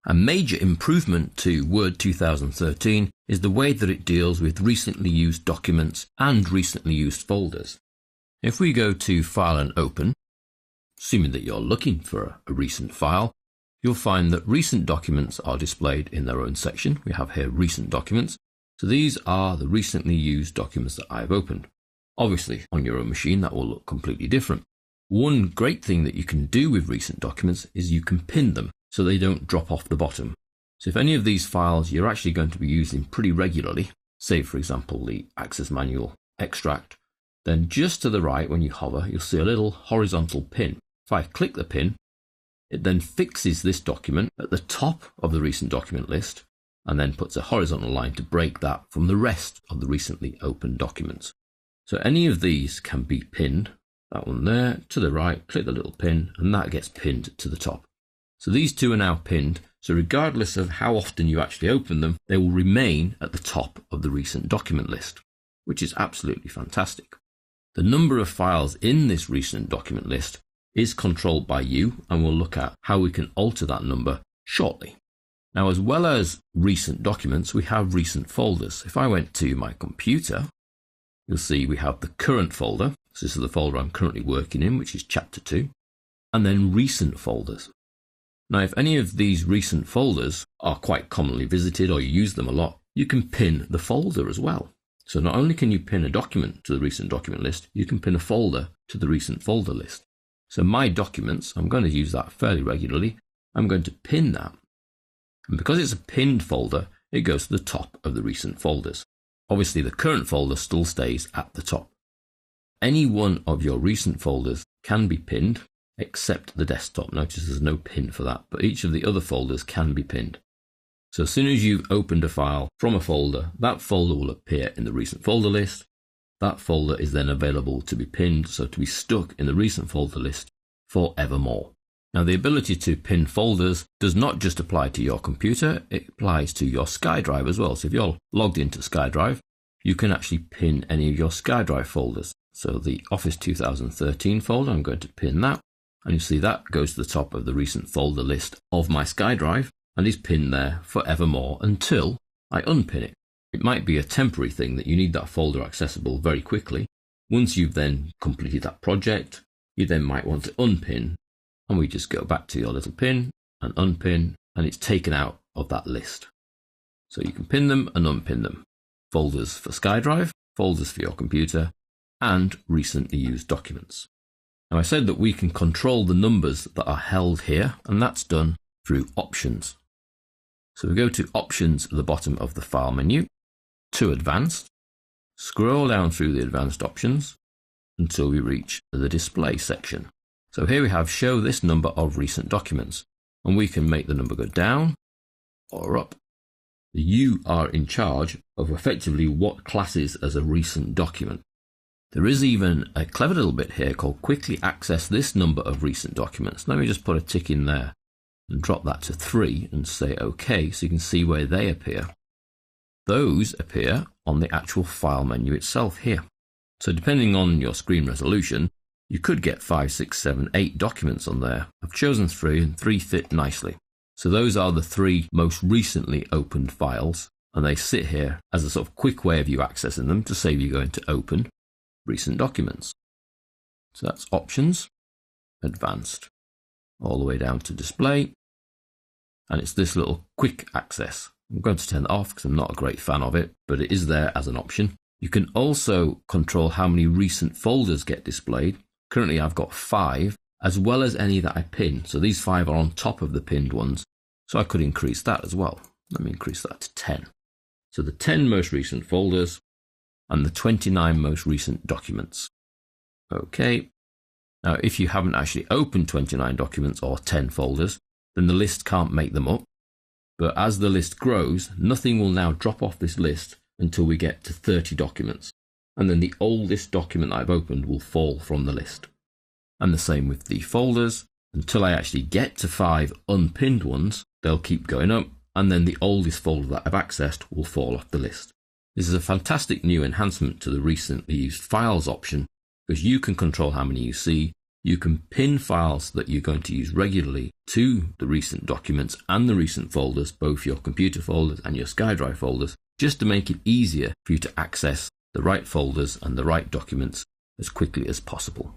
A major improvement to Word 2013 is the way that it deals with recently used documents and recently used folders. If we go to File and Open, assuming that you're looking for a recent file, you'll find that recent documents are displayed in their own section. We have here recent documents. So these are the recently used documents that I've opened. Obviously, on your own machine, that will look completely different. One great thing that you can do with recent documents is you can pin them so they don't drop off the bottom. So if any of these files you're actually going to be using pretty regularly, say for example the Access Manual extract, then just to the right when you hover, you'll see a little horizontal pin. If I click the pin, it then fixes this document at the top of the recent document list and then puts a horizontal line to break that from the rest of the recently opened documents. So any of these can be pinned. That one there, to the right, click the little pin, and that gets pinned to the top. So these two are now pinned, so regardless of how often you actually open them, they will remain at the top of the recent document list, which is absolutely fantastic. The number of files in this recent document list is controlled by you, and we'll look at how we can alter that number shortly. Now, as well as recent documents, we have recent folders. If I went to my computer, you'll see we have the current folder. So this is the folder I'm currently working in, which is Chapter 2, and then recent folders. Now, if any of these recent folders are quite commonly visited or you use them a lot, you can pin the folder as well. So not only can you pin a document to the recent document list, you can pin a folder to the recent folder list. So my documents, I'm going to use that fairly regularly. I'm going to pin that. And because it's a pinned folder, it goes to the top of the recent folders. Obviously, the current folder still stays at the top. Any one of your recent folders can be pinned, except the desktop. Notice there's no pin for that, but each of the other folders can be pinned. So as soon as you've opened a file from a folder, that folder will appear in the recent folder list. That folder is then available to be pinned, so to be stuck in the recent folder list forevermore. Now, the ability to pin folders does not just apply to your computer, it applies to your SkyDrive as well. So if you're logged into SkyDrive, you can actually pin any of your SkyDrive folders. So the Office 2013 folder, I'm going to pin that. And you see that goes to the top of the recent folder list of my SkyDrive and is pinned there forevermore until I unpin it. It might be a temporary thing that you need that folder accessible very quickly. Once you've then completed that project, you then might want to unpin, and we just go back to your little pin and unpin, and it's taken out of that list. So you can pin them and unpin them. Folders for SkyDrive, folders for your computer, and recently used documents. Now, I said that we can control the numbers that are held here, and that's done through Options. So we go to Options at the bottom of the File menu, to Advanced, scroll down through the Advanced options until we reach the Display section. So here we have Show this number of recent documents, and we can make the number go down or up. You are in charge of effectively what classes as a recent document. There is even a clever little bit here called Quickly Access this number of recent documents. Let me just put a tick in there and drop that to 3 and say OK, so you can see where they appear. Those appear on the actual file menu itself here. So depending on your screen resolution, you could get 5, 6, 7, 8 documents on there. I've chosen 3 and 3 fit nicely. So those are the 3 most recently opened files, and they sit here as a sort of quick way of you accessing them to save you going to open recent documents. So that's Options, Advanced, all the way down to Display, and it's this little quick access. I'm going to turn that off because I'm not a great fan of it, but it is there as an option. You can also control how many recent folders get displayed. Currently I've got 5, as well as any that I pin. So these 5 are on top of the pinned ones. So I could increase that as well. Let me increase that to 10. So the 10 most recent folders and the 29 most recent documents. Okay. Now, if you haven't actually opened 29 documents or 10 folders, then the list can't make them up. But as the list grows, nothing will now drop off this list until we get to 30 documents. And then the oldest document I've opened will fall from the list. And the same with the folders. Until I actually get to 5 unpinned ones, they'll keep going up, and then the oldest folder that I've accessed will fall off the list. This is a fantastic new enhancement to the recently used files option, because you can control how many you see, You can pin files that you're going to use regularly to the recent documents and the recent folders, both your computer folders and your SkyDrive folders, just to make it easier for you to access the right folders and the right documents as quickly as possible.